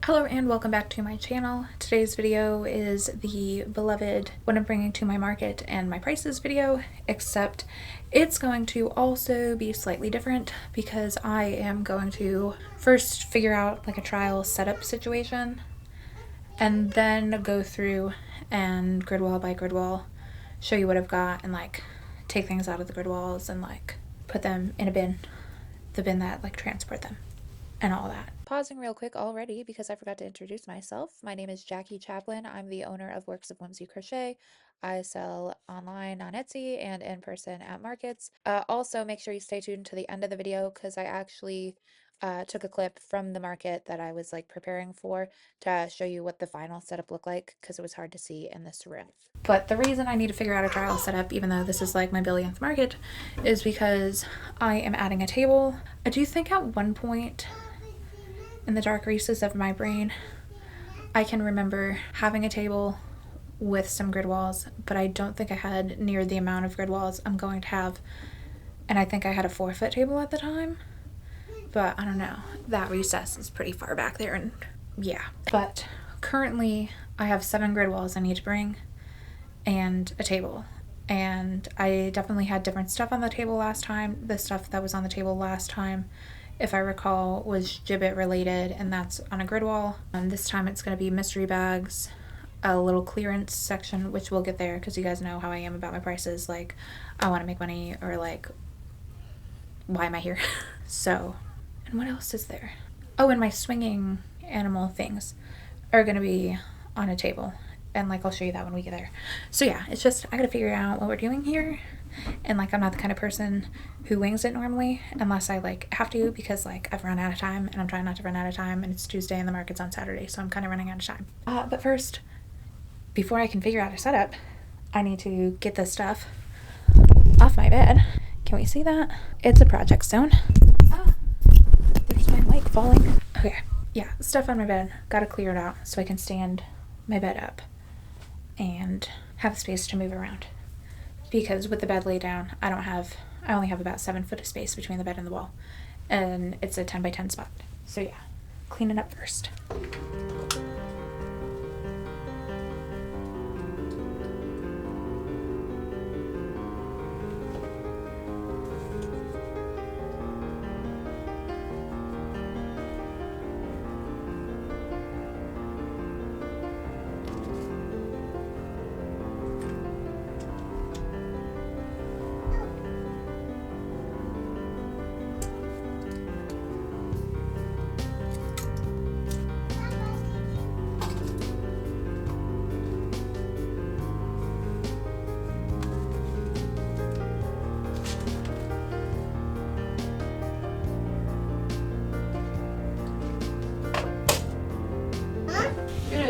Hello and welcome back to my channel. Today's video is the beloved what I'm bringing to my market and my prices video, except it's going to also be slightly different because I am going to first figure out like a trial setup situation and then go through and grid wall by grid wall show you what I've got and like take things out of the grid walls and like put them in a bin, the bin that like transport them and all that. Pausing real quick already because I forgot to introduce myself. My name is Jackie Chaplin. I'm the owner of Works of Whimsy Crochet. I sell online on Etsy and in person at markets. Also, make sure you stay tuned to the end of the video because I actually took a clip from the market that I was like preparing for to show you what the final setup looked like because it was hard to see in this room. But the reason I need to figure out a trial setup, even though this is like my billionth market, is because I am adding a table. I do think at one point in the dark recesses of my brain, I can remember having a table with some grid walls, but I don't think I had near the amount of grid walls I'm going to have. And I think I had a 4-foot table at the time, but I don't know. That recess is pretty far back there, and yeah. But currently I have 7 grid walls I need to bring and a table. And I definitely had different stuff on the table last time. The stuff that was on the table last time, if I recall, was Gibbet related, and that's on a grid wall. This time it's going to be mystery bags, a little clearance section, which we'll get there because you guys know how I am about my prices. Like, I want to make money, or like, why am I here? So, and what else is there? Oh, and my swinging animal things are going to be on a table, and like I'll show you that when we get there. So yeah, it's just I got to figure out what we're doing here. And like I'm not the kind of person who wings it normally unless I like have to, because like I've run out of time and I'm trying not to run out of time, and it's Tuesday and the market's on Saturday, so I'm kind of running out of time. But first, before I can figure out a setup, I need to get this stuff off my bed. Can we see that? It's a project zone. Ah, there's my mic falling. Okay, yeah, stuff on my bed. Gotta clear it out so I can stand my bed up and have space to move around. Because with the bed laid down, I only have about 7 foot of space between the bed and the wall. And it's a 10 by 10 spot. So yeah, clean it up first.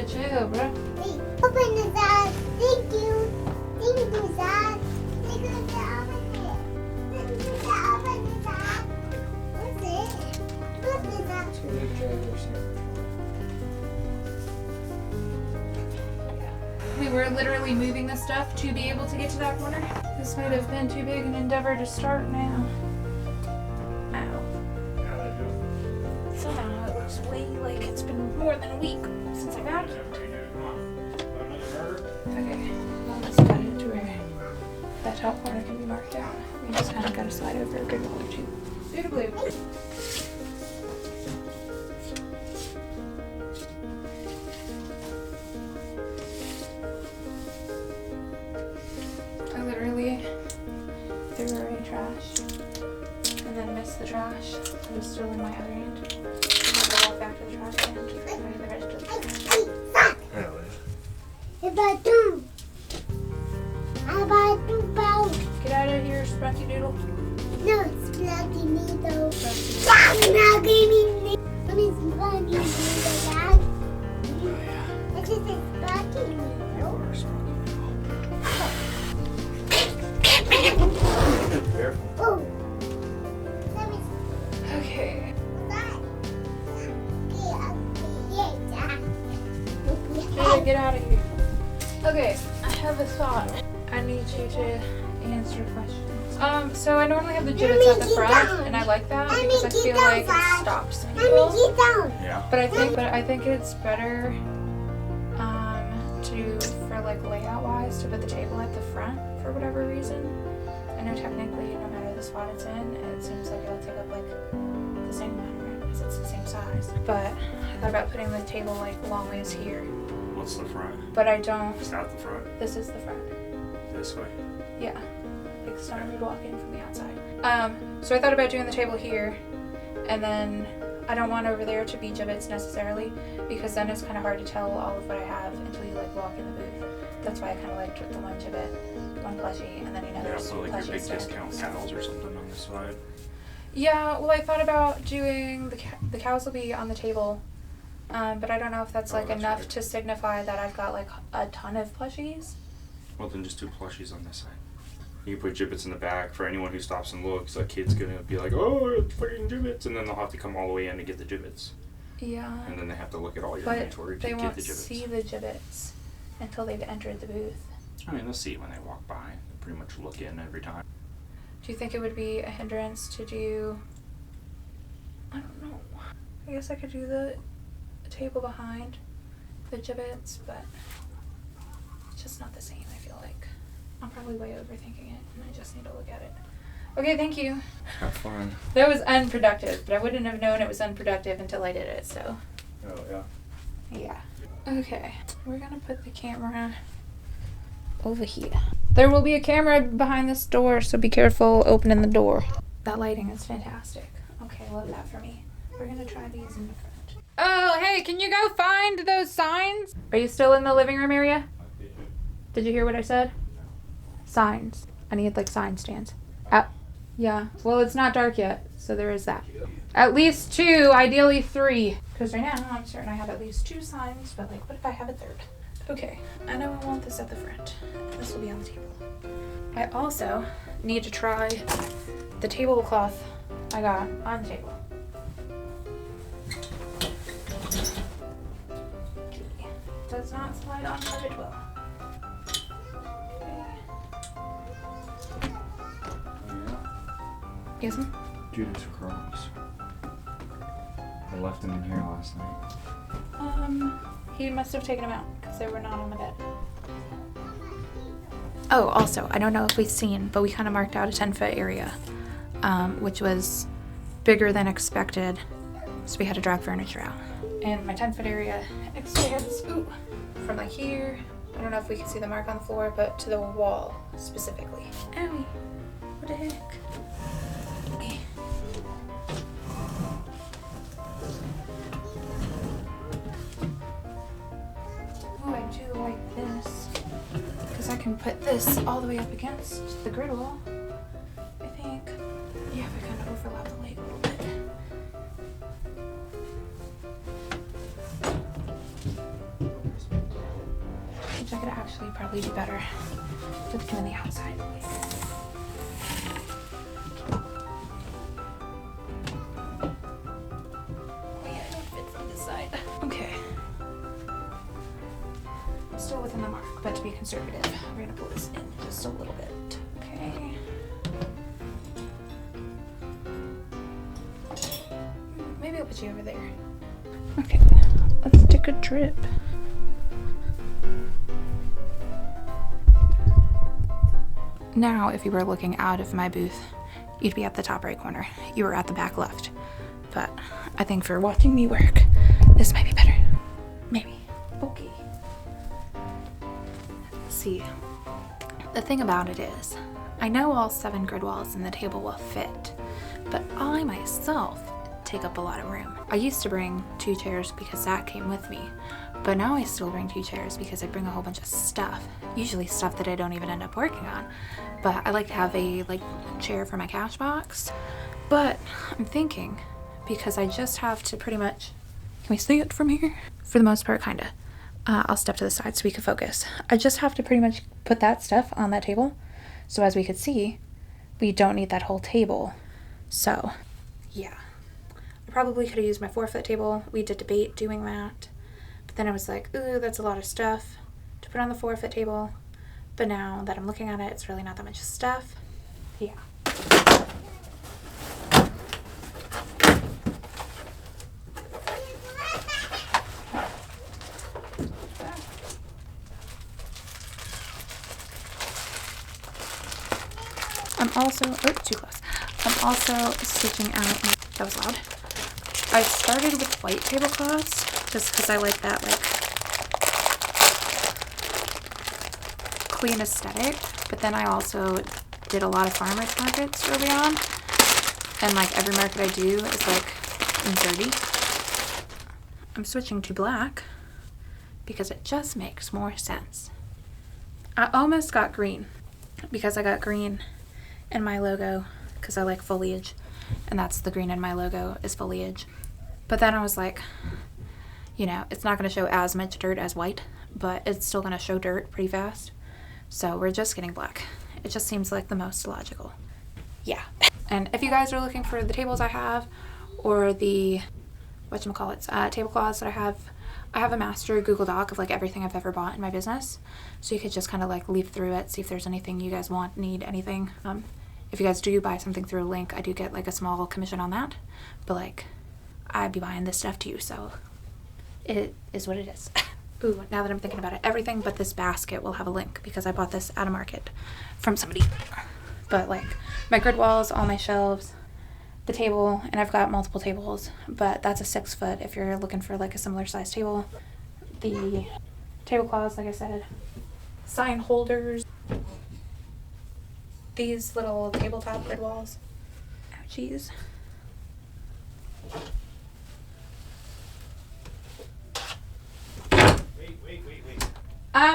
Chill, bro. Open the door. Thank you. Thank you, Dad. Thank you, Dad. Thank you, Dad. Open the door. What's it? What's the door? We were literally moving the stuff to be able to get to that corner. This might have been too big an endeavor to start now. Ow. Somehow it looks way like it's been more than a week since I vacuumed. Okay, well let's cut it to where that top corner can be marked out. We just kind of got to slide over a good wall or two. Beautifully. I literally threw away trash and then missed the trash. It was still in my other hand. I had to walk back to the trash can and keep putting the rest of the trash. The bathroom. I bought 2 pounds. Get out of here, Spunky Doodle. No, it's Lucky Needle. Lucky Needle. What is Lucky Needle, Dad? It's just a Lucky Needle. Careful. Oh. Let me see. Okay. Jada, get out of here. Okay, I have a thought. I need you to answer questions. So I normally have the gibbets at the front, and I like that because I feel like it stops people. Yeah. But I think it's better for like layout wise to put the table at the front for whatever reason. I know technically no matter the spot it's in, it seems like it'll take up like the same amount of room because it's the same size. But I thought about putting the table like long ways here. What's the front? But I don't. Is that the front? This is the front. This way? Yeah. Because someone would walk in from the outside. So I thought about doing the table here, and then I don't want over there to be gibbets necessarily, because then it's kind of hard to tell all of what I have until you like walk in the booth. That's why I kind of liked the one gibbet, one plushie, and then there's put like your big plushies discount cows or something on the side. Yeah, well I thought about doing the cows will be on the table, but I don't know if that's enough right. to signify that I've got like a ton of plushies. Well, then just do plushies on this side. You can put gibbets in the back for anyone who stops and looks. A kid's gonna be like, "Oh, it's fucking gibbets," and then they'll have to come all the way in to get the gibbets. Yeah. And then they have to look at all your But inventory to they get won't the gibbets. see the gibbets until they've entered the booth. I mean, they'll see it when they walk by. They pretty much look in every time. Do you think it would be a hindrance to do? I don't know. I guess I could do the table behind the gibbets, but it's just not the same, I feel like. I'm probably way overthinking it, and I just need to look at it. Okay, thank you. Have fun. That was unproductive, but I wouldn't have known it was unproductive until I did it, so. Oh, yeah. Yeah. Okay, we're gonna put the camera over here. There will be a camera behind this door, so be careful opening the door. That lighting is fantastic. Okay, love that for me. We're gonna try these in the front. Oh, hey, can you go find those signs? Are you still in the living room area? Did you hear what I said? Signs. I need like sign stands. Yeah, well it's not dark yet, so there is that. At least 2, ideally 3. Because right now I'm certain I have at least 2 signs, but like what if I have a 3rd? Okay, I know I want this at the front. This will be on the table. I also need to try the tablecloth I got on the table. Okay. Does not slide on very well. Yes, ma'am? Judas Crocs. I left them in here last night. He must have taken them out because they were not on the bed. Oh, also, I don't know if we've seen, but we kind of marked out a 10-foot area, which was bigger than expected, so we had to drag furniture out. And my 10-foot area expands from like here, I don't know if we can see the mark on the floor, but to the wall specifically. Owie, what the heck? Oh, I do like this because I can put this all the way up against the grid wall. I think, yeah, we kind of overlap the light a little bit. Which I could actually probably do better with doing the outside. Still within the mark, but to be conservative, we're gonna pull this in just a little bit. Okay. Maybe I'll put you over there. Okay, let's take a trip. Now, if you were looking out of my booth, you'd be at the top right corner. You were at the back left. But I think for watching me work, this might be better. Maybe. Okay. See, the thing about it is, I know all 7 grid walls in the table will fit, but I myself take up a lot of room. I used to bring 2 chairs because that came with me, but now I still bring 2 chairs because I bring a whole bunch of stuff, usually stuff that I don't even end up working on. But I like to have a chair for my cash box. But I'm thinking, because I just have to pretty much, can we see it from here? For the most part, kinda. I'll step to the side so we can focus. I just have to pretty much put that stuff on that table. So as we could see, we don't need that whole table. So, yeah. I probably could have used my 4-foot table. We did debate doing that. But then I was like, ooh, that's a lot of stuff to put on the 4-foot table. But now that I'm looking at it, it's really not that much stuff. Yeah. also, oh, too close. I'm also stitching out, that was loud. I started with white tablecloths just because I like that like clean aesthetic, but then I also did a lot of farmers markets early on, and like every market I do is like dirty. I'm switching to black because it just makes more sense. I almost got green because I got green in my logo because I like foliage, and that's the green in my logo is foliage. But then I was like, you know, it's not going to show as much dirt as white, but it's still going to show dirt pretty fast. So we're just getting black. It just seems like the most logical. Yeah. And if you guys are looking for the tables I have, or the tablecloths that I have a master Google Doc of like everything I've ever bought in my business. So you could just kind of like leaf through it, see if there's anything you guys want, need, anything. If you guys do buy something through a link, I do get like a small commission on that. But like, I'd be buying this stuff too, so it is what it is. Ooh, now that I'm thinking about it, everything but this basket will have a link because I bought this at a market from somebody. But like my grid walls, all my shelves, the table, and I've got multiple tables, but that's a 6 foot if you're looking for like a similar size table. The tablecloths, like I said, sign holders, these little tabletop grid walls. Ouchies.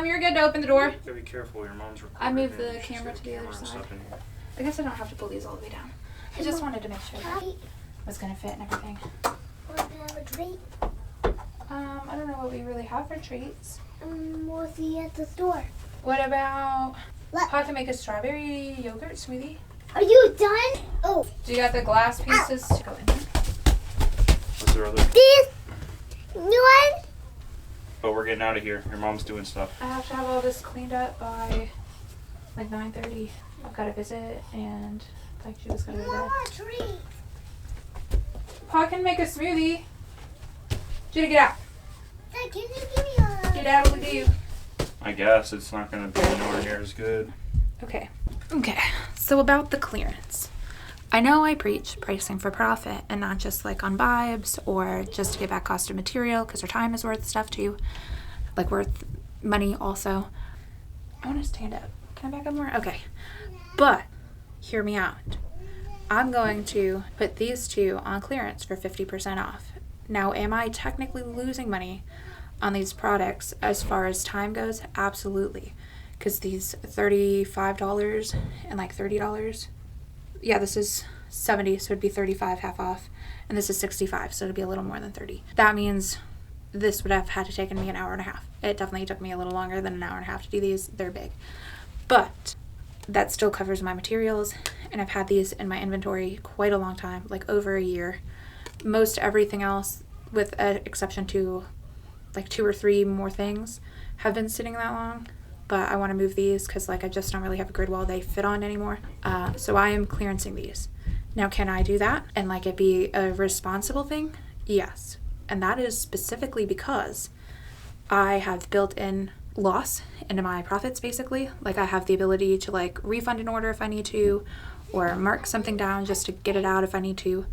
You're good to open the door. Gotta be careful, your mom's recording. I moved the camera to the other side. I guess I don't have to pull these all the way down. I just wanted to make sure that it was gonna fit and everything. Want to have a treat? I don't know what we really have for treats. We'll see you at the store. What about What? how to make a strawberry yogurt smoothie? Are you done? Oh, Do you got the glass pieces to go in there? What's there other? this one? But we're getting out of here. Your mom's doing stuff. I have to have all this cleaned up by like 9:30. I've got a visit and like she was gonna go to bed. Mama, treat. Pa can make a smoothie. Judy, get out. Dad, can you give me a... Get out of the do. I guess it's not gonna be nowhere near as good. Okay. So about the clearance. I know I preach pricing for profit and not just like on vibes or just to get back cost of material because our time is worth stuff too. Like worth money also. I want to stand up. Can I back up more? Okay. But hear me out. I'm going to put these two on clearance for 50% off. Now, am I technically losing money on these products as far as time goes? Absolutely. Because these $35 and like $30. Yeah, this is 70, so it'd be 35 half off. And this is 65, so it'd be a little more than 30. That means this would have had to taken me an hour and a half. It definitely took me a little longer than an hour and a half to do these. They're big. But that still covers my materials, and I've had these in my inventory quite a long time, like over a year. Most everything else, with an exception to like 2 or 3 more things, have been sitting that long. But I want to move these because like I just don't really have a grid wall they fit on anymore. So I am clearancing these. Now, can I do that and like it be a responsible thing? Yes. And that is specifically because I have built in loss into my profits basically. Like I have the ability to like refund an order if I need to, or mark something down just to get it out if I need to,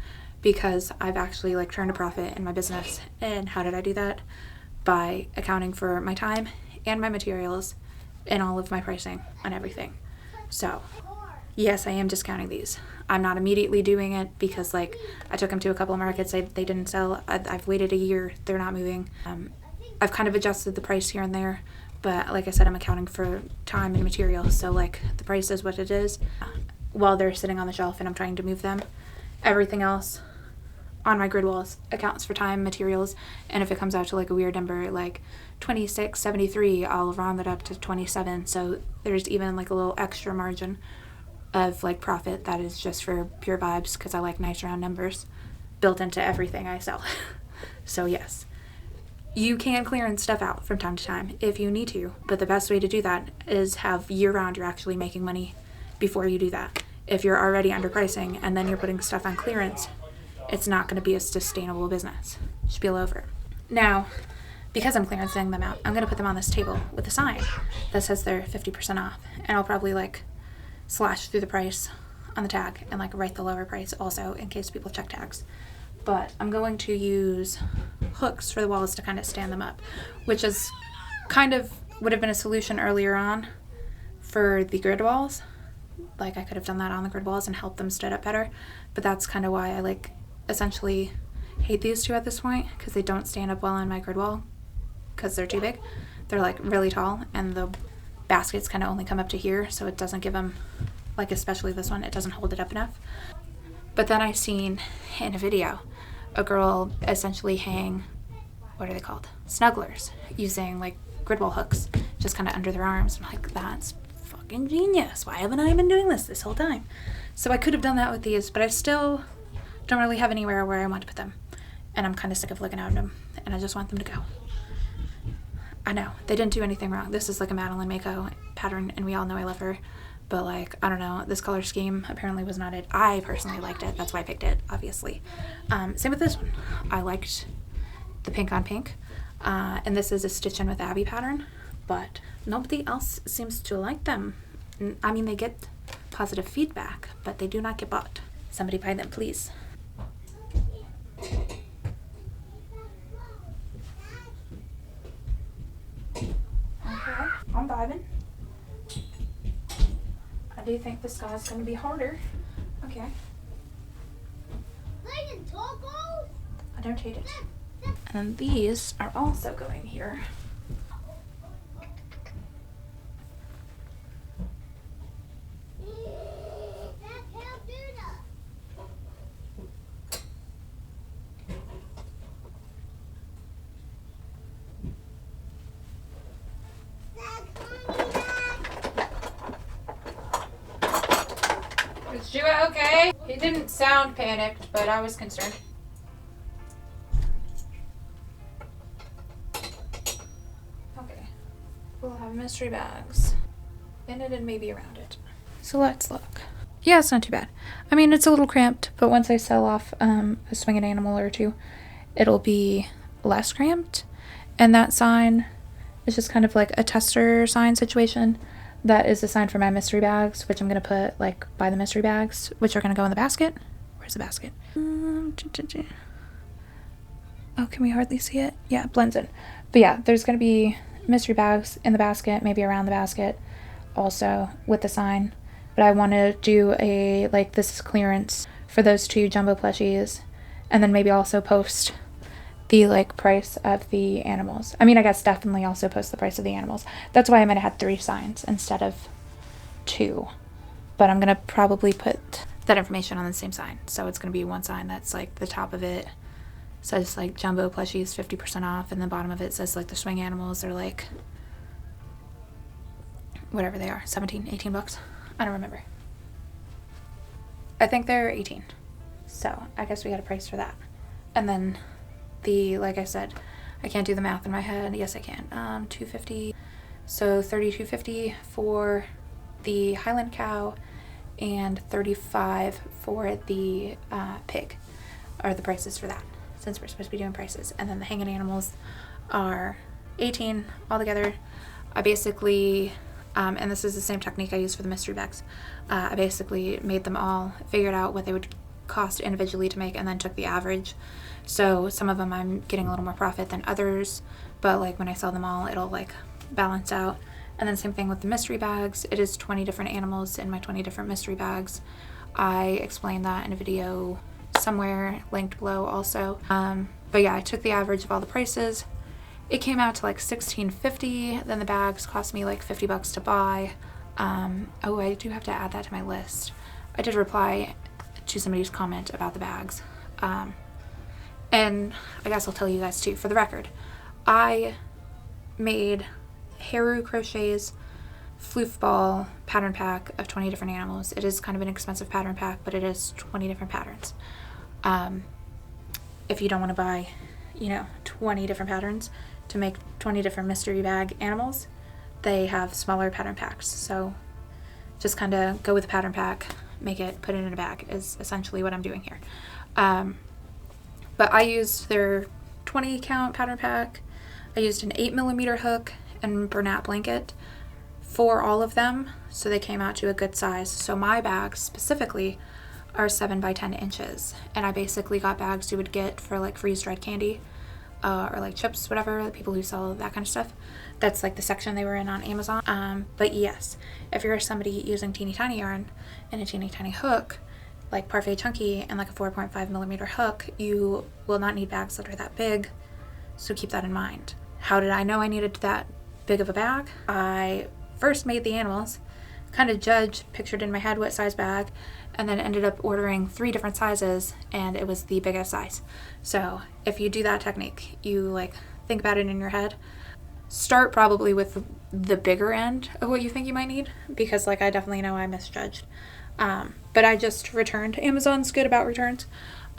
because I've actually like turned a profit in my business. And how did I do that? By accounting for my time and my materials and all of my pricing on everything. So yes, I am discounting these. I'm not immediately doing it because like I took them to a couple of markets, they didn't sell. I've waited a year, they're not moving. I've kind of adjusted the price here and there, but like I said, I'm accounting for time and material, so like the price is what it is while they're sitting on the shelf and I'm trying to move them. Everything else on my grid walls accounts for time, materials, and if it comes out to like a weird number like 26.73, I'll round it up to 27, so there's even like a little extra margin of like profit that is just for pure vibes because I like nice round numbers built into everything I sell. So yes, you can clearance stuff out from time to time if you need to, but the best way to do that is have year-round you're actually making money before you do that. If you're already underpricing and then you're putting stuff on clearance, it's not going to be a sustainable business. Spiel over. Now, because I'm clearancing them out, I'm going to put them on this table with a sign that says they're 50% off, and I'll probably like slash through the price on the tag and like write the lower price also in case people check tags. But I'm going to use hooks for the walls to kind of stand them up, which is kind of would have been a solution earlier on for the grid walls. Like I could have done that on the grid walls and helped them stand up better, but that's kind of why I like essentially hate these two at this point, because they don't stand up well on my grid wall because they're too big. They're like really tall and the baskets kind of only come up to here, so it doesn't give them, like especially this one, it doesn't hold it up enough. But then I seen in a video a girl essentially hang, what are they called? Snugglers, using like grid wall hooks just kind of under their arms. I'm like, that's fucking genius. Why haven't I been doing this whole time? So I could have done that with these, but I still don't really have anywhere where I want to put them. And I'm kind of sick of looking at them and I just want them to go. I know, they didn't do anything wrong. This is like a Madeline Mako pattern and we all know I love her. But like, I don't know, this color scheme apparently was not it. I personally liked it. That's why I picked it, obviously. Same with this one. I liked the pink on pink. And this is a Stitch In with Abby pattern, but nobody else seems to like them. I mean, they get positive feedback, but they do not get bought. Somebody buy them, please. Okay, I'm vibing. I do think this guy's going to be harder. Okay. I don't hate it. And these are also going here. Is Jua okay? He didn't sound panicked, but I was concerned. Okay. We'll have mystery bags in it and maybe around it. So let's look. Yeah, it's not too bad. I mean, it's a little cramped, but once I sell off a swinging animal or two, it'll be less cramped. And that sign is just kind of like a tester sign situation. That is the sign for my mystery bags, which I'm going to put like by the mystery bags, which are going to go in the basket. Where's the basket? Oh, can we hardly see it? Yeah, it blends in. But yeah, there's going to be mystery bags in the basket, maybe around the basket also with the sign. But I want to do a, like, this is clearance for those two jumbo plushies. And then maybe also post the, like, price of the animals. I mean, I guess definitely also post the price of the animals. That's why I might have had 3 signs instead of 2. But I'm going to probably put that information on the same sign. So it's going to be one sign that's, like, the top of it says, like, jumbo plushies 50% off. And the bottom of it says, like, the swing animals are, like, whatever they are, 17, 18 bucks. I don't remember. I think they're 18. So I guess we got a price for that. And then the, like I said, I can't do the math in my head. Yes, I can. $250. So $32.50 for the Highland cow and $35 for the pig are the prices for that, since we're supposed to be doing prices. And then the hanging animals are $18 altogether. I basically and this is the same technique I use for the mystery bags. I basically made them all, figured out what they would cost individually to make, and then took the average. So some of them I'm getting a little more profit than others, but like when I sell them all, it'll like balance out. And then same thing with the mystery bags. It is 20 different animals in my 20 different mystery bags. I explained that in a video somewhere linked below also. But yeah, I took the average of all the prices. It came out to like $16.50. Then the bags cost me like $50 to buy. Oh, I do have to add that to my list. I did reply to somebody's comment about the bags. And I guess I'll tell you guys too, for the record, I made Haru Crochet's floof ball pattern pack of 20 different animals. It is kind of an expensive pattern pack, but it is 20 different patterns. If you don't want to buy, 20 different patterns to make 20 different mystery bag animals, they have smaller pattern packs. So just kind of go with the pattern pack, make it, put it in a bag is essentially what I'm doing here. But I used their 20 count pattern pack. I used an 8mm hook and Bernat blanket for all of them, so they came out to a good size. So my bags specifically are 7 by 10 inches, and I basically got bags you would get for like freeze-dried candy or like chips, whatever, the people who sell that kind of stuff. That's like the section they were in on Amazon. But yes, if you're somebody using teeny tiny yarn and a teeny tiny hook like Parfait Chunky and like a 4.5 millimeter hook, you will not need bags that are that big, so keep that in mind. How did I know I needed that big of a bag? I first made the animals, kind of pictured in my head what size bag, and then ended up ordering 3 different sizes, and it was the biggest size. So if you do that technique, you like think about it in your head, start probably with the bigger end of what you think you might need, because like I definitely know I misjudged. But I just returned. Amazon's good about returns.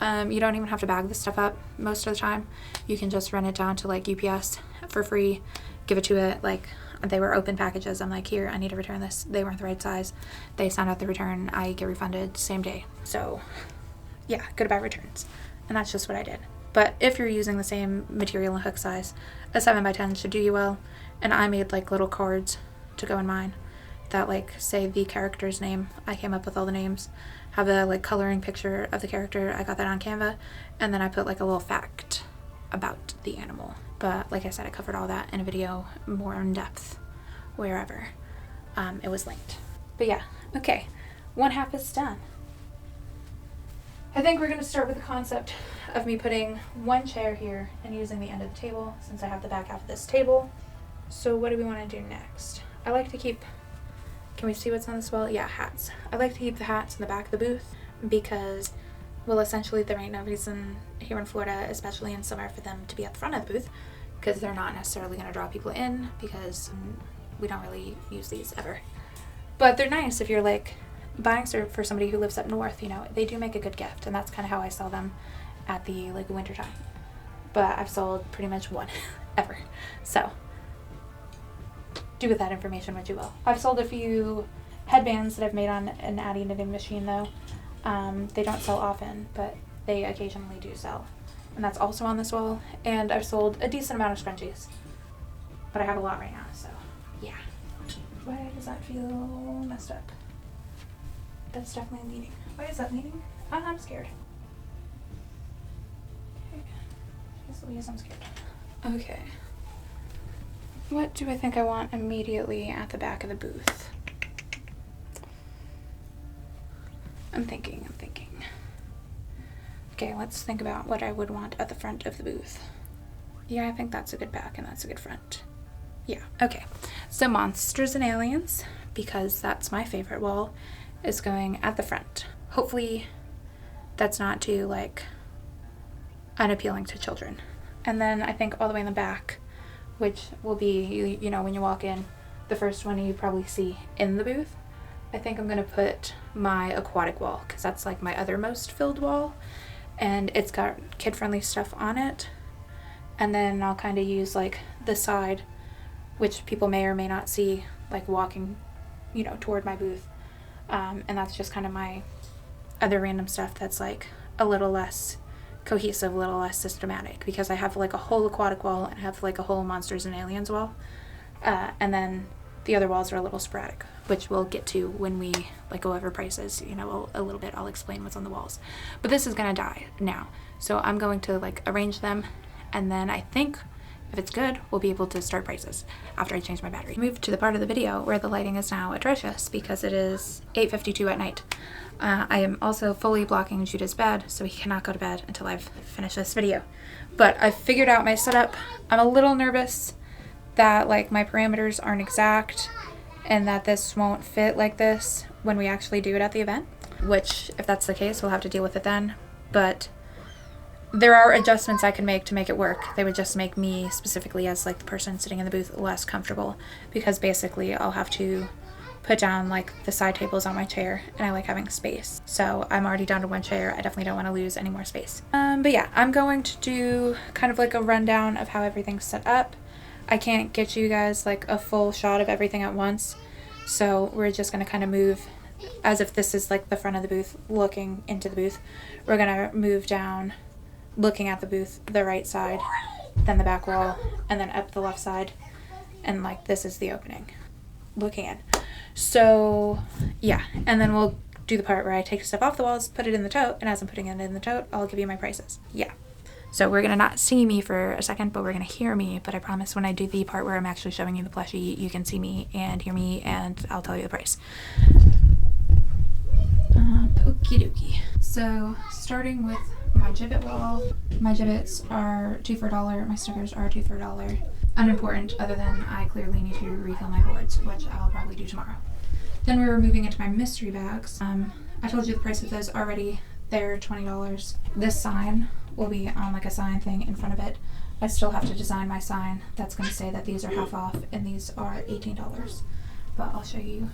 You don't even have to bag this stuff up most of the time. You can just run it down to like UPS for free, give it to it. Like, they were open packages. I'm like, here, I need to return this. They weren't the right size. They send out the return. I get refunded same day. So yeah, good about returns. And that's just what I did. But if you're using the same material and hook size, a 7 by 10 should do you well. And I made like little cards to go in mine that like say the character's name. I came up with all the names, have a like coloring picture of the character. I got that on Canva, and then I put like a little fact about the animal. But like I said, I covered all that in a video more in depth wherever it was linked. But yeah, okay, 1/2 is done. I think we're going to start with the concept of me putting one chair here and using the end of the table since I have the back half of this table. So what do we want to do next? I like to keep, can we see what's on this wall? Yeah, hats. I like to keep the hats in the back of the booth because, well, essentially there ain't no reason here in Florida, especially in summer, for them to be at the front of the booth because they're not necessarily going to draw people in because we don't really use these ever. But they're nice if you're like buying for somebody who lives up north, you know, they do make a good gift, and that's kind of how I sell them at the like winter time. But I've sold pretty much one ever. So do with that information what you will. I've sold a few headbands that I've made on an Addie knitting machine though. They don't sell often, but they occasionally do sell. And that's also on this wall. And I've sold a decent amount of scrunchies. But I have a lot right now, so yeah. Why does that feel messed up? That's definitely leaning. Why is that leaning? I'm scared. Okay. Jeez Louise, I'm scared. Okay. What do I think I want immediately at the back of the booth? I'm thinking. Okay, let's think about what I would want at the front of the booth. Yeah, I think that's a good back and that's a good front. Yeah, okay. So Monsters and Aliens, because that's my favorite wall, is going at the front. Hopefully that's not too like unappealing to children. And then I think all the way in the back, which will be, you know, when you walk in, the first one you probably see in the booth. I think I'm going to put my aquatic wall because that's like my other most filled wall, and it's got kid-friendly stuff on it. And then I'll kind of use like the side, which people may or may not see, like walking, you know, toward my booth. And that's just kind of my other random stuff that's like a little less cohesive, a little less systematic, because I have like a whole aquatic wall and I have like a whole Monsters and Aliens wall. And then the other walls are a little sporadic, which we'll get to when we like go over prices, you know, a little bit. I'll explain what's on the walls. But this is gonna die now. So I'm going to like arrange them, and then I think if it's good, we'll be able to start prices after I change my battery. Move to the part of the video where the lighting is now atrocious because it is 8:52 at night. I am also fully blocking Judah's bed, so he cannot go to bed until I've finished this video. But I've figured out my setup. I'm a little nervous that like my parameters aren't exact and that this won't fit like this when we actually do it at the event, which if that's the case, we'll have to deal with it then. But there are adjustments I can make to make it work. They would just make me specifically as like the person sitting in the booth less comfortable, because basically I'll have to put down like the side tables on my chair, and I like having space. So I'm already down to one chair. I definitely don't want to lose any more space. But yeah, I'm going to do kind of like a rundown of how everything's set up. I can't get you guys like a full shot of everything at once, so we're just going to kind of move as if this is like the front of the booth looking into the booth. We're going to move down looking at the booth, the right side, then the back wall, and then up the left side, and like this is the opening. looking in. So yeah, and then we'll do the part where I take stuff off the walls, put it in the tote, and as I'm putting it in the tote, I'll give you my prices. Yeah. So we're gonna not see me for a second, but we're gonna hear me. But I promise when I do the part where I'm actually showing you the plushie, you can see me and hear me, and I'll tell you the price. Okie dokie. So starting with my gibbet wall, my gibbets are 2 for $1. My stickers are 2 for $1. Unimportant, other than I clearly need to refill my boards, which I'll probably do tomorrow. Then we're moving into my mystery bags. I told you the price of those already. They're $20. This sign will be on like a sign thing in front of it. I still have to design my sign that's going to say that these are half off and these are $18. But I'll show you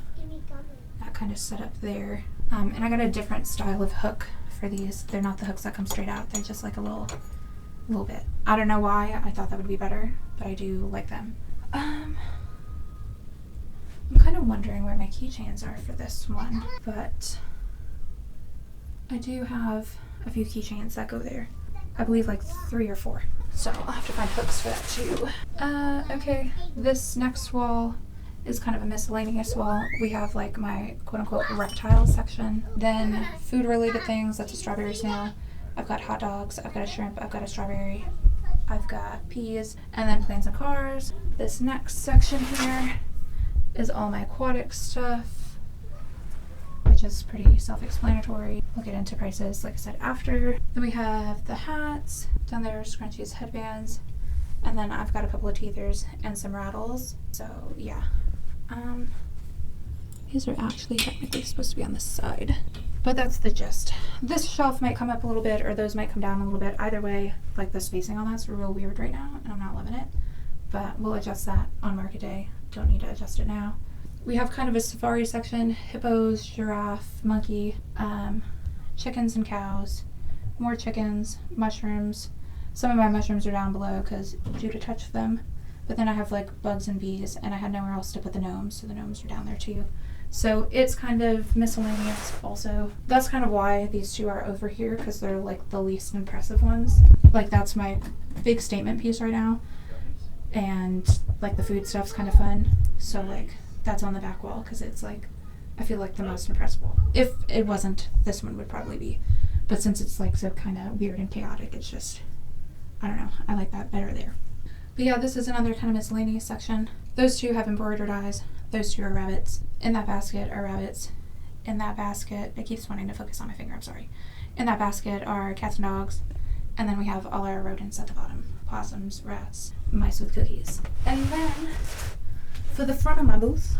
that kind of setup there. And I got a different style of hook for these. They're not the hooks that come straight out. They're just like a little bit. I don't know why. I thought that would be better, but I do like them. I'm kind of wondering where my keychains are for this one, but I do have a few keychains that go there. I believe like 3 or 4. So I'll have to find hooks for that too. Okay, this next wall is kind of a miscellaneous wall. We have like my quote-unquote reptile section. Then food-related things, that's a strawberry snail. I've got hot dogs, I've got a shrimp, I've got a strawberry, I've got peas, and then planes and cars. This next section here is all my aquatic stuff, which is pretty self-explanatory. We'll get into prices, like I said, after. Then we have the hats, down there scrunchies, headbands, and then I've got a couple of teethers and some rattles. So yeah, these are actually technically supposed to be on the side, but that's the gist. This shelf might come up a little bit, or those might come down a little bit. Either way, like the spacing on that's real weird right now, and I'm not loving it, but we'll adjust that on market day. Don't need to adjust it now. We have kind of a safari section: hippos, giraffe, monkey, chickens and cows, more chickens, mushrooms. Some of my mushrooms are down below because due to touch them, but then I have like bugs and bees, and I had nowhere else to put the gnomes, so the gnomes are down there too. So it's kind of miscellaneous also. That's kind of why these two are over here, because they're like the least impressive ones. Like that's my big statement piece right now, and like the food stuff's kind of fun, so like that's on the back wall because it's like I feel like the most impressive. If it wasn't, this one would probably be, but since it's like so kind of weird and chaotic, it's just, I don't know, I like that better there. But yeah, this is another kind of miscellaneous section. Those two have embroidered eyes. Those two are rabbits. In that basket are rabbits. In that basket, it keeps wanting to focus on my finger, I'm sorry. In that basket are cats and dogs. And then we have all our rodents at the bottom. Possums, rats, mice with cookies. And then, for the front of my booth,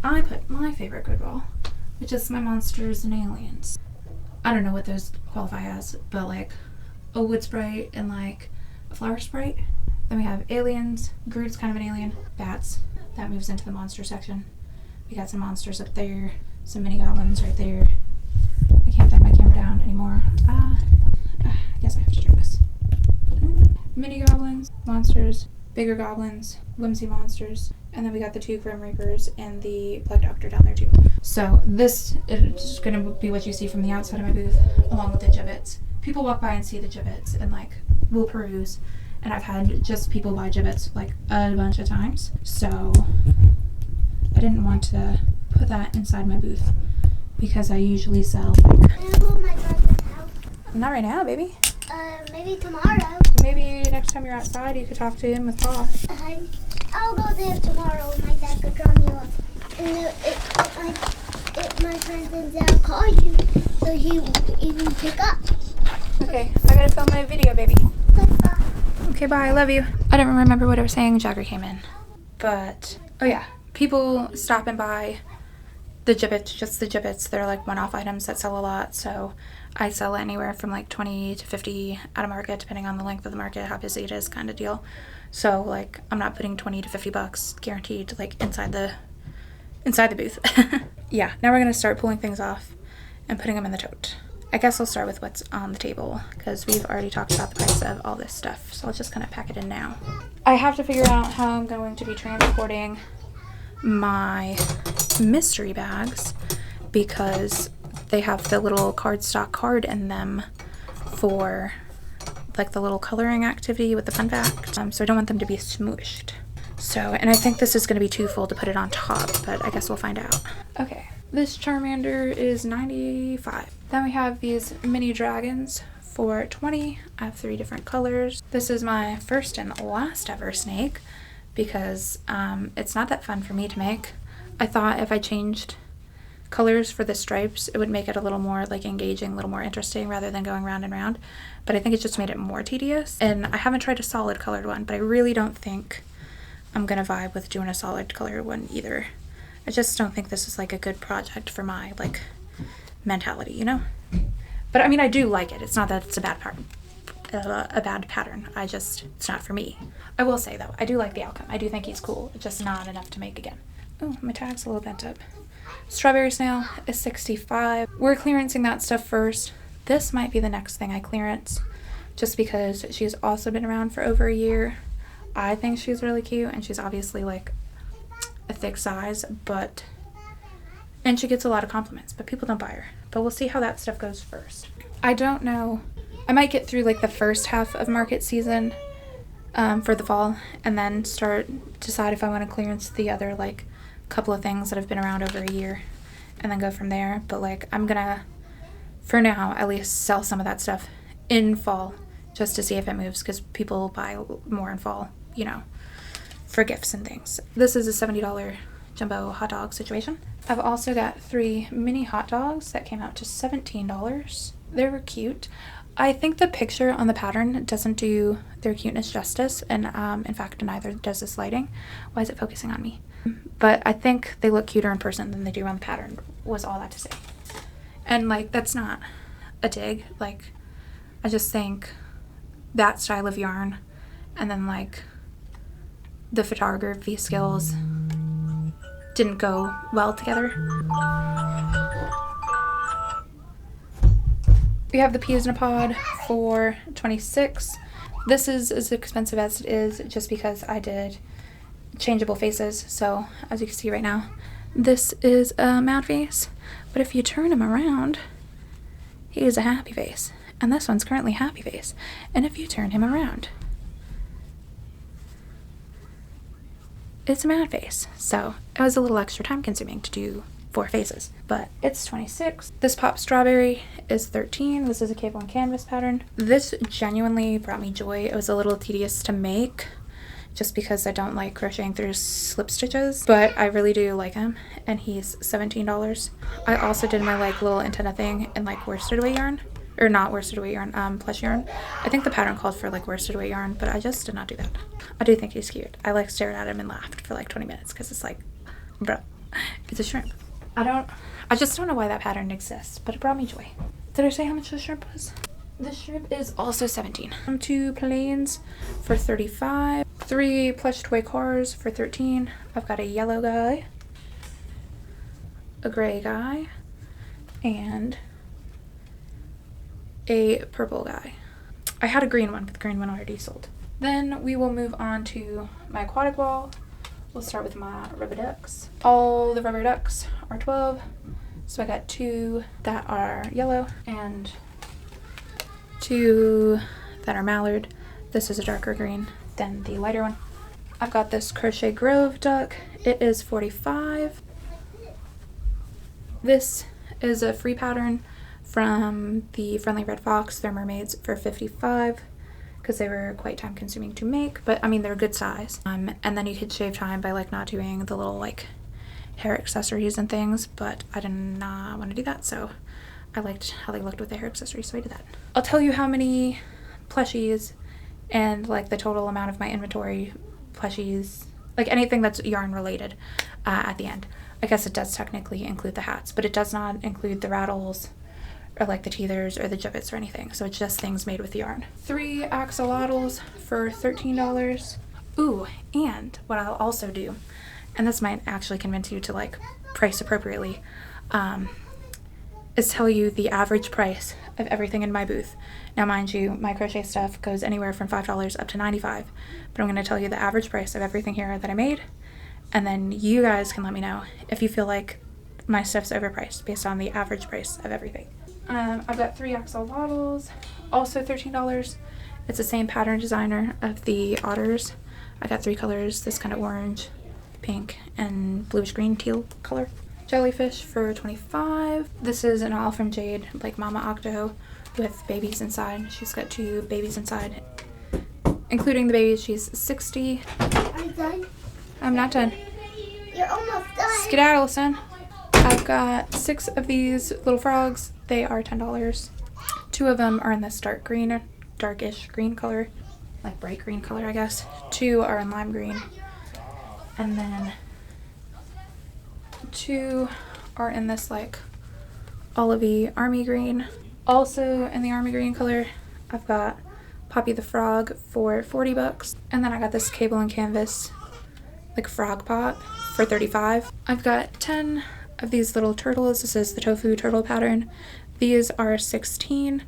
I put my favorite Goodwill, which is my monsters and aliens. I don't know what those qualify as, but like a wood sprite and like a flower sprite. Then we have aliens. Groot's kind of an alien. Bats. That moves into the monster section. We got some monsters up there. Some mini goblins right there. I can't bend my camera down anymore. I guess I have to turn this. Mini goblins, monsters, bigger goblins, whimsy monsters, and then we got the 2 Grim Reapers and the Blood Doctor down there too. So this is going to be what you see from the outside of my booth, along with the gibbets. People walk by and see the gibbets and like will peruse, and I've had just people buy gibbets like a bunch of times, so I didn't want to put that inside my booth because I usually sell like... Can I go to my brother's house? Not right now, baby. Maybe tomorrow. Maybe next time you're outside you could talk to him with Pa. I'll go there tomorrow. My dad could drop me off. And my friends and dad call you so you can pick up. Okay, I gotta film my video, baby. Bye. Okay, bye, I love you. I don't remember what I was saying, Jagger came in. But, oh yeah, people stopping by the gibbets, just the gibbets. They're like one-off items that sell a lot, so I sell anywhere from like 20 to 50 at a market, depending on the length of the market, how busy it is kind of deal. So like I'm not putting 20 to 50 bucks guaranteed like inside the booth. Yeah, now we're gonna start pulling things off and putting them in the tote. I guess I'll start with what's on the table because we've already talked about the price of all this stuff, so I'll just kind of pack it in now. I have to figure out how I'm going to be transporting my mystery bags because they have the little cardstock card in them for like the little coloring activity with the fun fact. So I don't want them to be smooshed. So, and I think this is going to be too full to put it on top, but I guess we'll find out. Okay, this Charmander is $95. Then we have these mini dragons for $20. I have 3 different colors. This is my first and last ever snake because it's not that fun for me to make. I thought if I changed colors for the stripes, it would make it a little more like engaging, a little more interesting rather than going round and round. But I think it just made it more tedious. And I haven't tried a solid colored one, but I really don't think I'm gonna vibe with doing a solid colored one either. I just don't think this is like a good project for my like mentality, you know? But I mean, I do like it. It's not that it's a bad pattern. It's not for me. I will say though, I do like the outcome. I do think he's cool. It's just not enough to make again. Oh, my tag's a little bent up. Strawberry snail is $65. We're clearancing that stuff first. This might be the next thing I clearance just because she's also been around for over a year. I think she's really cute and she's obviously like a thick size, and she gets a lot of compliments, but people don't buy her. But we'll see how that stuff goes first. I don't know. I might get through like the first half of market season for the fall and then decide if I want to clearance the other like couple of things that have been around over a year and then go from there. But like I'm gonna, for now, at least sell some of that stuff in fall just to see if it moves because people buy more in fall, you know, for gifts and things. This is a $70 jumbo hot dog situation. I've also got 3 mini hot dogs that came out to $17. They were cute. I think the picture on the pattern doesn't do their cuteness justice, and in fact neither does this lighting. Why is it focusing on me? But I think they look cuter in person than they do on the pattern, was all that to say. And like, that's not a dig. Like, I just think that style of yarn and then like the photography skills didn't go well together. We have the peas in a pod for $26. This is as expensive as it is just because I did changeable faces. So as you can see right now, this is a mad face, but if you turn him around, he is a happy face. And this one's currently happy face. And if you turn him around, it's a mad face. So it was a little extra time consuming to do 4 faces, but it's $26. This pop strawberry is $13. This is a cable and canvas pattern. This genuinely brought me joy. It was a little tedious to make just because I don't like crocheting through slip stitches, but I really do like him, and he's $17. I also did my like little antenna thing in like worsted weight yarn, or not worsted weight yarn, plush yarn. I think the pattern called for like worsted weight yarn, but I just did not do that. I do think he's cute. I like stared at him and laughed for like 20 minutes because it's like, bro, it's a shrimp. I just don't know why that pattern exists, but it brought me joy. Did I say how much the shrimp was? The shrimp is also $17. 2 plains for $35. 3 plush toy cars for $13. I've got a yellow guy, a gray guy, and a purple guy. I had a green one, but the green one already sold. Then we will move on to my aquatic wall. We'll start with my rubber ducks. All the rubber ducks are 12. So I got 2 that are yellow and 2 that are mallard. This is a darker green than the lighter one. I've got this Crochet Grove duck. It is $45. This is a free pattern from the Friendly Red Fox. They're mermaids for $55 because they were quite time consuming to make, but I mean they're good size. And then you could shave time by like not doing the little like hair accessories and things, but I did not want to do that, so I liked how they looked with the hair accessories, so I did that. I'll tell you how many plushies and like the total amount of my inventory plushies, like anything that's yarn related, at the end. I guess it does technically include the hats, but it does not include the rattles or like the teethers or the gibbets or anything, so it's just things made with yarn. 3 axolotls for $13. Ooh, and what I'll also do, and this might actually convince you to like price appropriately, is tell you the average price of everything in my booth. Now mind you, my crochet stuff goes anywhere from $5 up to $95, but I'm going to tell you the average price of everything here that I made, and then you guys can let me know if you feel like my stuff's overpriced based on the average price of everything. I've got 3 axolotls, also $13. It's the same pattern designer of the otters, I got 3 colors, this kind of orange, pink, and bluish green teal color. Jellyfish for $25. This is an All from Jade, like Mama Octo with babies inside. She's got 2 babies inside. Including the babies, she's $60. Are you done? I'm not done. You're almost done. Skedaddle, son. I've got 6 of these little frogs. They are $10. 2 of them are in this dark green, or darkish green color, like bright green color, I guess. 2 are in lime green, and then 2 are in this like olivey army green. Also in the army green color, I've got Poppy the Frog for $40, and then I got this cable and canvas like frog pot for $35. I've got 10 of these little turtles. This is the tofu turtle pattern. These are $16.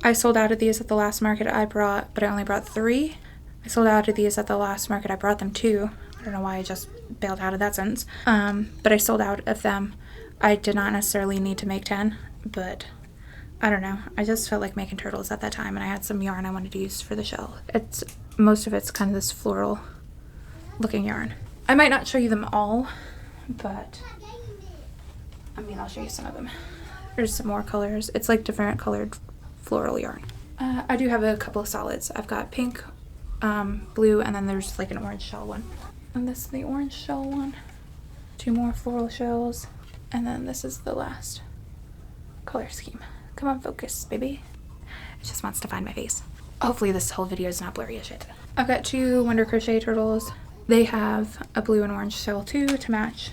I sold out of these at the last market I brought, but I only brought 3. I sold out of these at the last market I brought them 2. I don't know why I just bailed out of that sentence. But I sold out of them. I did not necessarily need to make 10, but I don't know. I just felt like making turtles at that time, and I had some yarn I wanted to use for the shell. Most of it's kind of this floral looking yarn. I might not show you them all, but I mean, I'll show you some of them. There's some more colors. It's like different colored floral yarn. I do have a couple of solids. I've got pink, blue, and then there's like an orange shell one. And this is the orange shell one. 2 more floral shells. And then this is the last color scheme. Come on, focus, baby. It just wants to find my face. Hopefully this whole video is not blurry as shit. I've got 2 Wonder Crochet turtles. They have a blue and orange shell too to match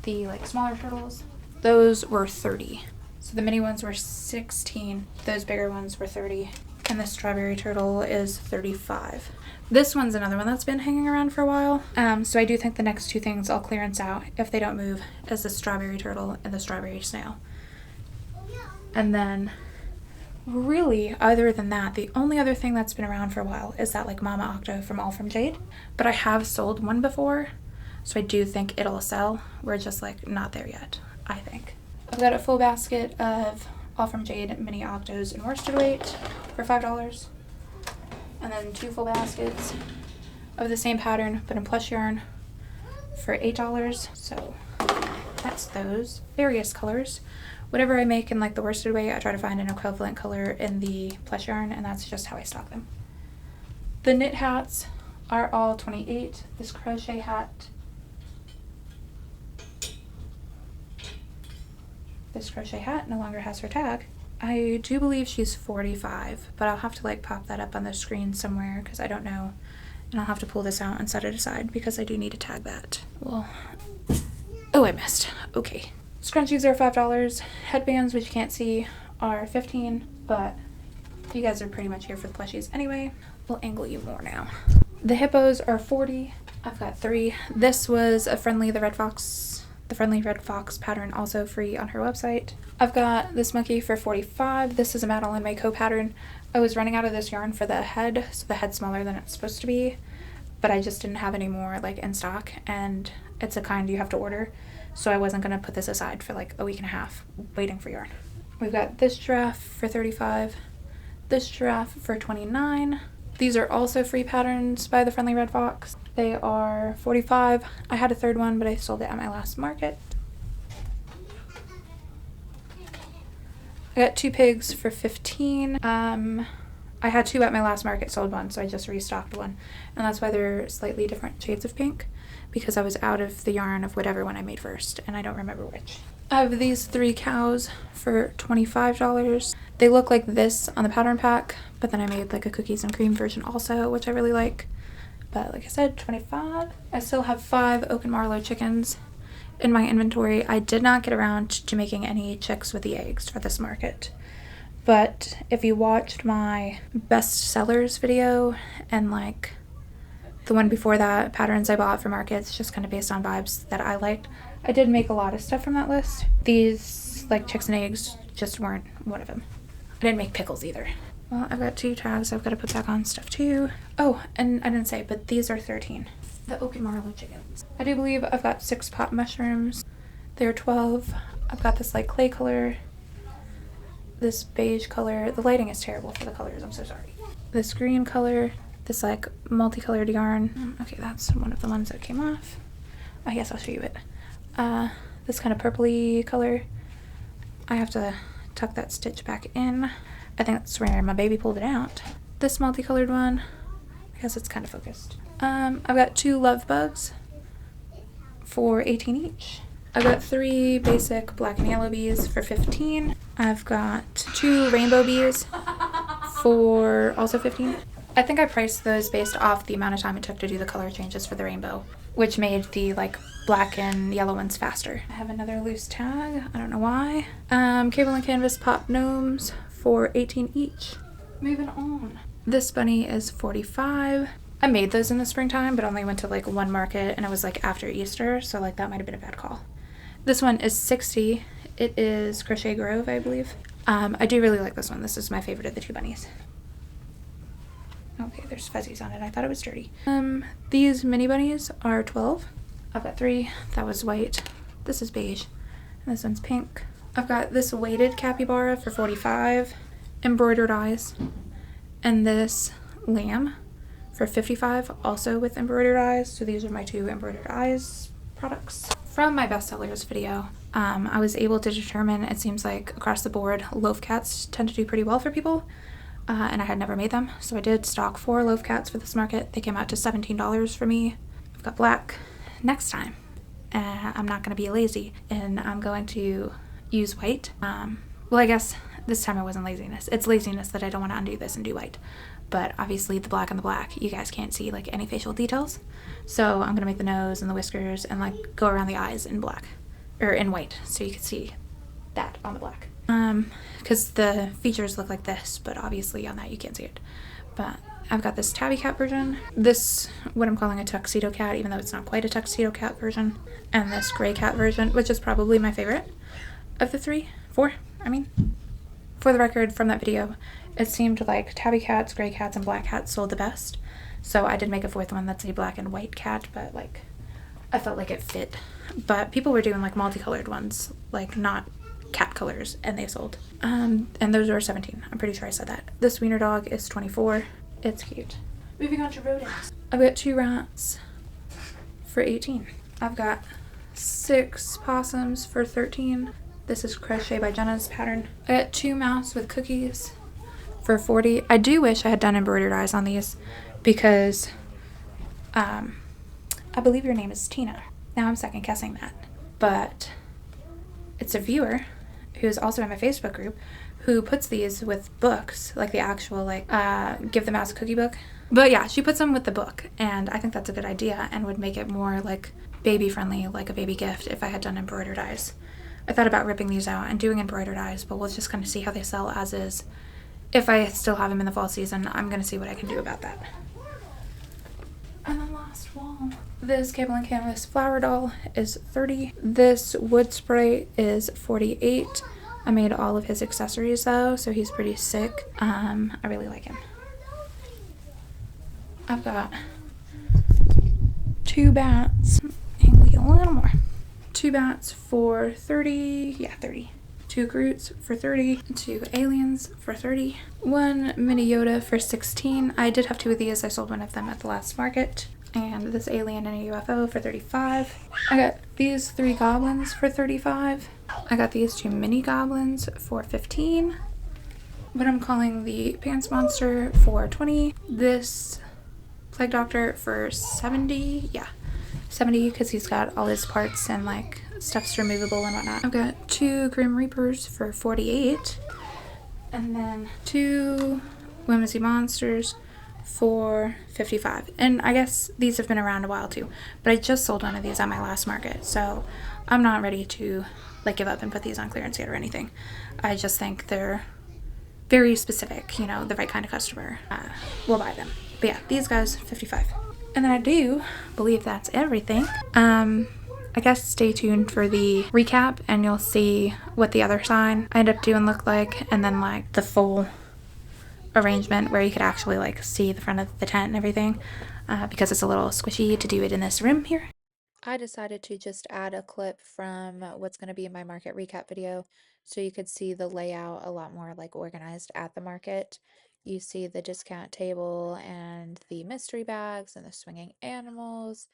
the like smaller turtles. Those were $30. So the mini ones were $16. Those bigger ones were $30. And the strawberry turtle is $35. This one's another one that's been hanging around for a while. So I do think the next 2 things I'll clearance out if they don't move is the strawberry turtle and the strawberry snail. And then really, other than that, the only other thing that's been around for a while is that like Mama Octo from All from Jade. But I have sold one before, so I do think it'll sell. We're just like not there yet, I think. I've got a full basket of All from Jade mini octos in worsted weight for $5. And then 2 full baskets of the same pattern but in plush yarn for $8. So that's those various colors. Whatever I make in like the worsted weight, I try to find an equivalent color in the plush yarn, and that's just how I stock them. The knit hats are all $28. This crochet hat, no longer has her tag. I do believe she's $45, but I'll have to like pop that up on the screen somewhere because I don't know, and I'll have to pull this out and set it aside because I do need to tag that. Well, oh, I missed. Okay. Scrunchies are $5. Headbands, which you can't see, are $15, but you guys are pretty much here for the plushies anyway. We'll angle you more now. The hippos are $40. I've got 3. This was a Friendly the Red Fox pattern, also free on her website. I've got this monkey for $45. This is a Madeline Mayco pattern. I was running out of this yarn for the head, so the head's smaller than it's supposed to be, but I just didn't have any more like in stock, and it's a kind you have to order. So I wasn't going to put this aside for like a week and a half waiting for yarn. We've got this giraffe for $35, this giraffe for $29. These are also free patterns by the Friendly Red Fox. They are $45. I had a 3rd one, but I sold it at my last market. I got 2 pigs for $15. I had 2 at my last market, sold 1, so I just restocked 1. And that's why they're slightly different shades of pink, because I was out of the yarn of whatever one I made first, and I don't remember which. I have these 3 cows for $25. They look like this on the pattern pack, but then I made like a cookies and cream version also, which I really like. But like I said, $25. I still have 5 Oak and Marlow chickens in my inventory. I did not get around to making any chicks with the eggs for this market. But if you watched my best sellers video and like the one before that, patterns I bought for markets, just kind of based on vibes that I liked, I did make a lot of stuff from that list. These like chicks and eggs just weren't one of them. I didn't make pickles either. Well, I've got 2 tags I've got to put back on stuff too. Oh, and I didn't say, but these are $13. The Oak and Marlow chickens. I do believe I've got 6 pot mushrooms. They're $12. I've got this like clay color, this beige color. The lighting is terrible for the colors, I'm so sorry. This green color, this like multicolored yarn. Okay, that's one of the ones that came off. I guess I'll show you it. This kind of purpley color. I have to tuck that stitch back in. I think that's where my baby pulled it out. This multicolored one, I guess it's kind of focused. I've got 2 love bugs for 18 each. I've got 3 basic black and yellow bees for 15. I've got 2 rainbow bees for also 15. I think I priced those based off the amount of time it took to do the color changes for the rainbow, which made the like black and yellow ones faster. I have another loose tag, I don't know why. Cable and canvas pop gnomes for 18 each. Moving on. This bunny is 45. I made those in the springtime, but only went to like one market and it was like after Easter, so like that might have been a bad call. This one is 60. It is Crochet Grove, I believe. I do really like this one. This is my favorite of the 2 bunnies. Okay, there's fuzzies on it. I thought it was dirty. These mini bunnies are 12. I've got 3. That was white. This is beige. And this one's pink. I've got this weighted capybara for 45. Embroidered eyes. And this lamb for 55, also with embroidered eyes. So these are my 2 embroidered eyes products. From my bestsellers video, I was able to determine, it seems like across the board, loaf cats tend to do pretty well for people. And I had never made them, so I did stock 4 loaf cats for this market. They came out to $17 for me. I've got black. Next time, I'm not going to be lazy, and I'm going to use white. Well, I guess this time it wasn't laziness. It's laziness that I don't want to undo this and do white. But obviously the black and the black, you guys can't see like any facial details. So I'm going to make the nose and the whiskers and like go around the eyes in black, or in white, so you can see that on the black. Because the features look like this, but obviously on that you can't see it. But I've got this tabby cat version, this what I'm calling a tuxedo cat, even though it's not quite a tuxedo cat version, and this gray cat version, which is probably my favorite of the 4, I mean. For the record, from that video, it seemed like tabby cats, gray cats, and black cats sold the best. So I did make a 4th one that's a black and white cat, but like I felt like it fit. But people were doing like multicolored ones, like not cat colors, and they sold. And those were 17. I'm pretty sure I said that. This wiener dog is 24. It's cute. Moving on to rodents. I've got 2 rats for 18. I've got 6 possums for 13. This is Crochet by Jenna's pattern. I got 2 mouse with cookies for 40. I do wish I had done embroidered eyes on these because I believe your name is Tina. Now I'm second guessing that. But it's a viewer who's also in my Facebook group who puts these with books, like the actual like Give the Mouse a Cookie book. But yeah, she puts them with the book, and I think that's a good idea and would make it more like baby friendly, like a baby gift if I had done embroidered eyes. I thought about ripping these out and doing embroidered eyes, but we'll just kind of see how they sell as is. If I still have them in the fall season, I'm going to see what I can do about that. And the last wall. This cable and canvas flower doll is 30. This wood sprite is 48. I made all of his accessories though, so he's pretty sick. I really like him. I've got 2 bats. Angle you a little more. 2 bats for 30. Yeah, 30. 2 Groots for 30. 2 aliens for 30. 1 mini Yoda for 16. I did have 2 of these. I sold one of them at the last market. And this alien and a UFO for 35. I got these 3 goblins for 35. I got these 2 mini goblins for 15. What I'm calling the pants monster for 20. This plague doctor for 70. Yeah, 70, because he's got all his parts and like stuff's removable and whatnot. I've got 2 Grim Reapers for 48. And then 2 Whimsy Monsters for 55. And I guess these have been around a while too, but I just sold one of these at my last market, so I'm not ready to like give up and put these on clearance yet or anything. I just think they're very specific, you know, the right kind of customer will buy them. But yeah, these guys, 55. And then I do believe that's everything. I guess stay tuned for the recap and you'll see what the other sign I end up doing look like, and then like the full arrangement where you could actually like see the front of the tent and everything, because it's a little squishy to do it in this room here. I decided to just add a clip from what's going to be in my market recap video so you could see the layout a lot more like organized at the market. You see the discount table and the mystery bags and the swinging animals.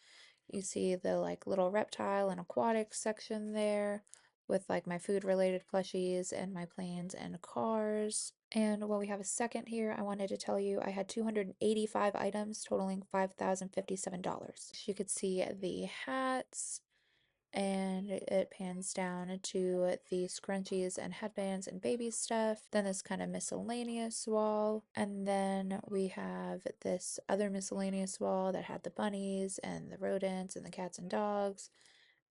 You see the like little reptile and aquatic section there with like my food related plushies and my planes and cars. And while we have a second here, I wanted to tell you I had 285 items totaling $5,057. You could see the hats, and it pans down to the scrunchies and headbands and baby stuff. Then this kind of miscellaneous wall, and then we have this other miscellaneous wall that had the bunnies and the rodents and the cats and dogs.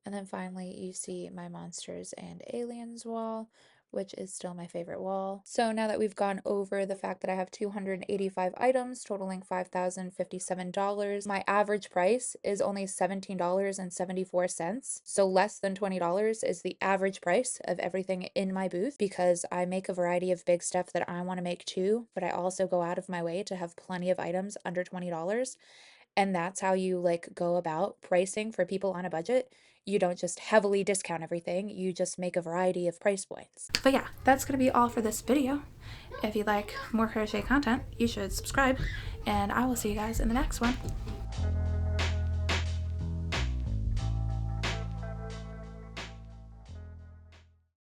And then finally you see my monsters and aliens wall, which is still my favorite wall. So now that we've gone over the fact that I have 285 items totaling $5,057, my average price is only $17.74. So less than $20 is the average price of everything in my booth, because I make a variety of big stuff that I want to make too, but I also go out of my way to have plenty of items under $20. And that's how you like go about pricing for people on a budget. You don't just heavily discount everything, you just make a variety of price points. But yeah, that's gonna be all for this video. If you like more crochet content, you should subscribe, and I will see you guys in the next one.